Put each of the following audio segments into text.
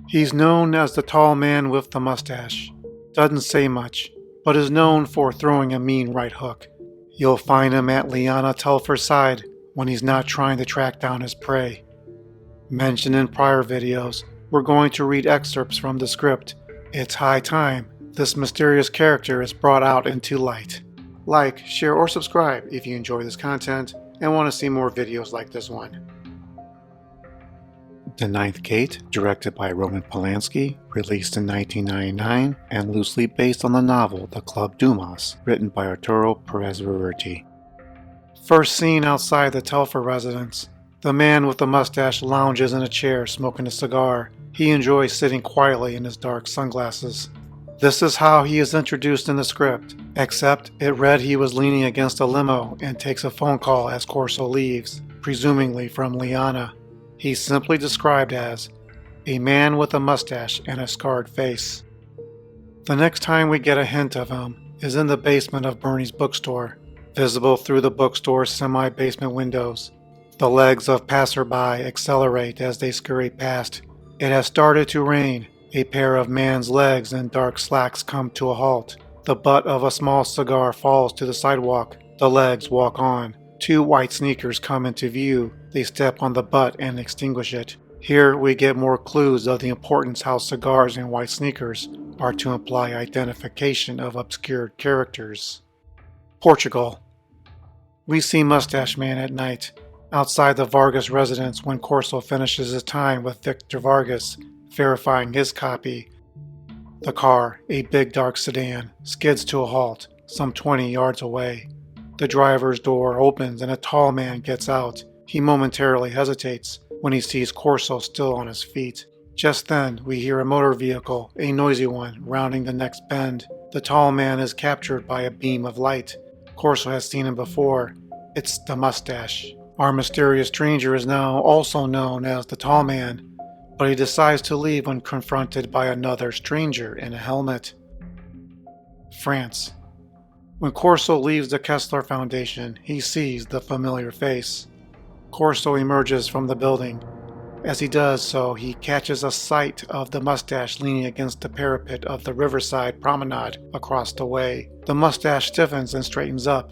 He's known as the tall man with the mustache. Doesn't say much, but is known for throwing a mean right hook. You'll find him at Liana Telfer's side when he's not trying to track down his prey. Mentioned in prior videos, we're going to read excerpts from the script. It's high time this mysterious character is brought out into light. Like, share, or subscribe if you enjoy this content and want to see more videos like this one. The Ninth Gate, directed by Roman Polanski, released in 1999 and loosely based on the novel The Club Dumas, written by Arturo Pérez-Reverte. First seen outside the Telfer residence. The man with the mustache lounges in a chair smoking a cigar. He enjoys sitting quietly in his dark sunglasses. This is how he is introduced in the script, except it read he was leaning against a limo and takes a phone call as Corso leaves, presumably from Liana. He's simply described as a man with a mustache and a scarred face. The next time we get a hint of him is in the basement of Bernie's bookstore, visible through the bookstore's semi-basement windows. The legs of passerby accelerate as they scurry past. It has started to rain. A pair of man's legs in dark slacks come to a halt. The butt of a small cigar falls to the sidewalk. The legs walk on. Two white sneakers come into view. They step on the butt and extinguish it. Here we get more clues of the importance how cigars and white sneakers are to imply identification of obscured characters. Portugal. We see Mustache Man at night, outside the Vargas residence when Corso finishes his time with Victor Vargas, verifying his copy. The car, a big dark sedan, skids to a halt, some 20 yards away. The driver's door opens and a tall man gets out. He momentarily hesitates when he sees Corso still on his feet. Just then, we hear a motor vehicle, a noisy one, rounding the next bend. The tall man is captured by a beam of light. Corso has seen him before. It's the mustache. Our mysterious stranger is now also known as the tall man, but he decides to leave when confronted by another stranger in a helmet. France. When Corso leaves the Kessler Foundation, he sees the familiar face. Corso emerges from the building. As he does so, he catches a sight of the mustache leaning against the parapet of the riverside promenade across the way. The mustache stiffens and straightens up.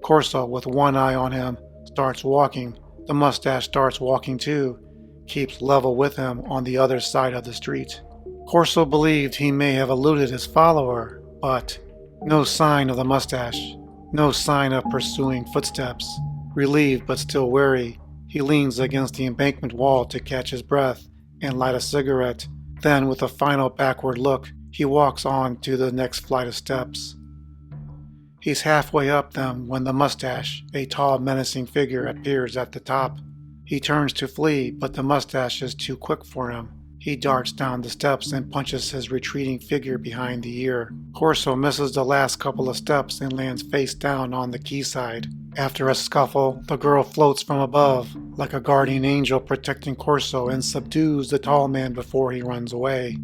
Corso, with one eye on him, starts walking. The mustache starts walking too, keeps level with him on the other side of the street. Corso believed he may have eluded his follower, but no sign of the mustache, no sign of pursuing footsteps. Relieved but still wary, he leans against the embankment wall to catch his breath and light a cigarette. Then, with a final backward look, he walks on to the next flight of steps. He's halfway up them when the mustache, a tall menacing figure, appears at the top. He turns to flee, but the mustache is too quick for him. He darts down the steps and punches his retreating figure behind the ear. Corso misses the last couple of steps and lands face down on the quayside. After a scuffle, the girl floats from above, like a guardian angel protecting Corso, and subdues the tall man before he runs away.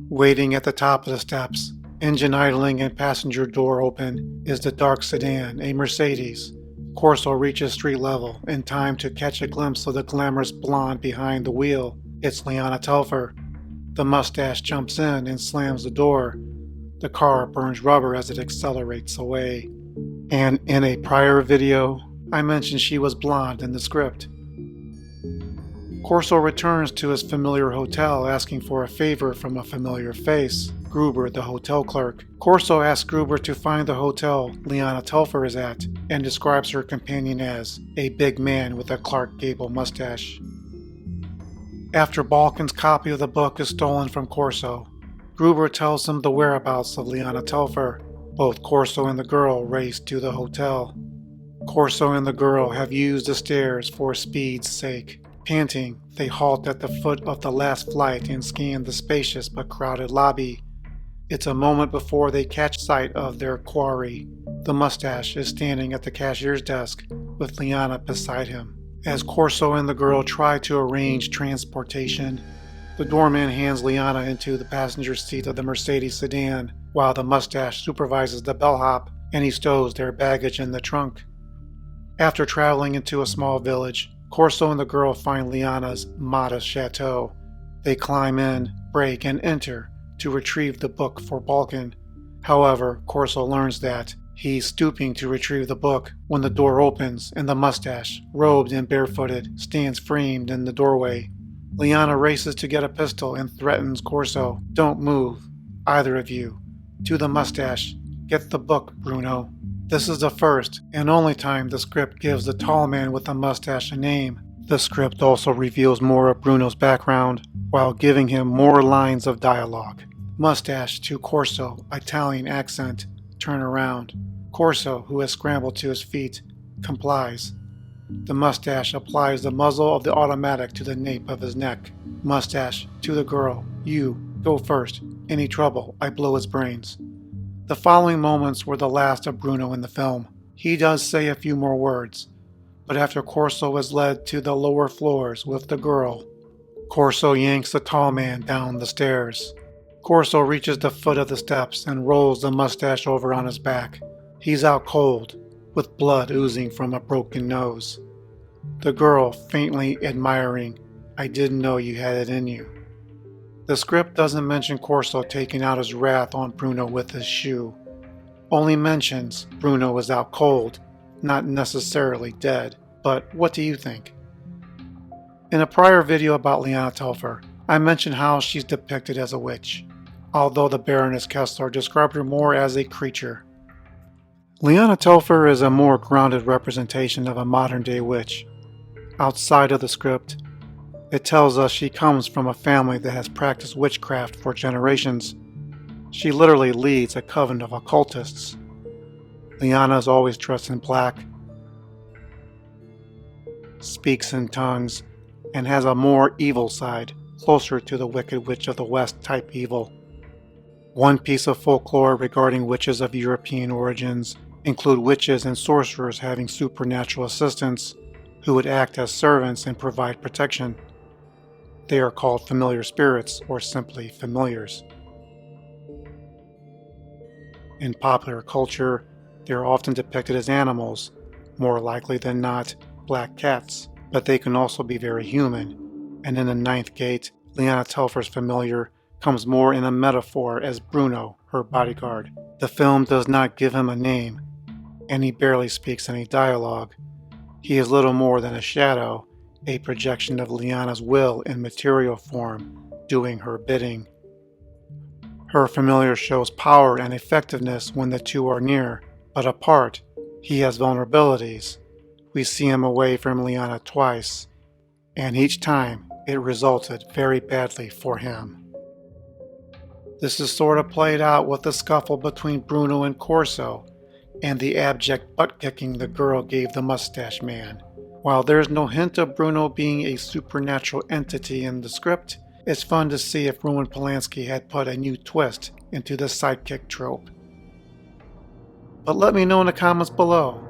Waiting at the top of the steps, engine idling and passenger door open, is the dark sedan, a Mercedes. Corso reaches street level in time to catch a glimpse of the glamorous blonde behind the wheel. It's Liana Telfer. The mustache jumps in and slams the door. The car burns rubber as it accelerates away. And in a prior video, I mentioned she was blonde in the script. Corso returns to his familiar hotel asking for a favor from a familiar face, Gruber, the hotel clerk. Corso asks Gruber to find the hotel Liana Telfer is at and describes her companion as a big man with a Clark Gable mustache. After Balkan's copy of the book is stolen from Corso, Gruber tells him the whereabouts of Liana Telfer. Both Corso and the girl race to the hotel. Corso and the girl have used the stairs for speed's sake. Panting, they halt at the foot of the last flight and scan the spacious but crowded lobby. It's a moment before they catch sight of their quarry. The mustache is standing at the cashier's desk with Liana beside him. As Corso and the girl try to arrange transportation, the doorman hands Liana into the passenger seat of the Mercedes sedan, while the mustache supervises the bellhop and he stows their baggage in the trunk. After traveling into a small village, Corso and the girl find Liana's modest chateau. They climb in, break, and enter to retrieve the book for Balkan. However, Corso learns that he's stooping to retrieve the book when the door opens and the mustache, robed and barefooted, stands framed in the doorway. Liana races to get a pistol and threatens Corso, "Don't move, either of you." To the mustache, "Get the book, Bruno." This is the first and only time the script gives the tall man with the mustache a name. The script also reveals more of Bruno's background, while giving him more lines of dialogue. Mustache to Corso, Italian accent, "Turn around." Corso, who has scrambled to his feet, complies. The mustache applies the muzzle of the automatic to the nape of his neck. Mustache to the girl, "You, go first. Any trouble, I blow his brains." The following moments were the last of Bruno in the film. He does say a few more words, but after Corso is led to the lower floors with the girl, Corso yanks the tall man down the stairs. Corso reaches the foot of the steps and rolls the mustache over on his back. He's out cold, with blood oozing from a broken nose. The girl faintly admiring, "I didn't know you had it in you." The script doesn't mention Corso taking out his wrath on Bruno with his shoe. Only mentions Bruno is out cold, not necessarily dead. But what do you think? In a prior video about Liana Telfer, I mentioned how she's depicted as a witch, although the Baroness Kessler described her more as a creature. Liana Telfer is a more grounded representation of a modern-day witch. Outside of the script, it tells us she comes from a family that has practiced witchcraft for generations. She literally leads a coven of occultists. Liana is always dressed in black, speaks in tongues, and has a more evil side, closer to the Wicked Witch of the West type evil. One piece of folklore regarding witches of European origins include witches and sorcerers having supernatural assistants who would act as servants and provide protection. They are called familiar spirits, or simply familiars. In popular culture, they are often depicted as animals, more likely than not black cats, but they can also be very human, and in the Ninth Gate, Liana Telfer's familiar comes more in a metaphor as Bruno, her bodyguard. The film does not give him a name, and he barely speaks any dialogue. He is little more than a shadow, a projection of Liana's will in material form, doing her bidding. Her familiar shows power and effectiveness when the two are near, but apart, he has vulnerabilities. We see him away from Liana twice, and each time it resulted very badly for him. This is sort of played out with the scuffle between Bruno and Corso, and the abject butt-kicking the girl gave the Mustache Man. While there's no hint of Bruno being a supernatural entity in the script, it's fun to see if Roman Polanski had put a new twist into the sidekick trope. But let me know in the comments below,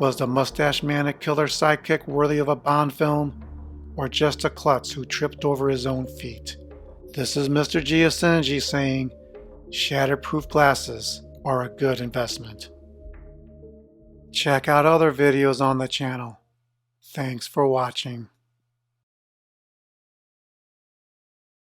was the Mustache Man a killer sidekick worthy of a Bond film, or just a klutz who tripped over his own feet? This is Mr. G of Synergy saying, shatterproof glasses are a good investment. Check out other videos on the channel. Thanks for watching.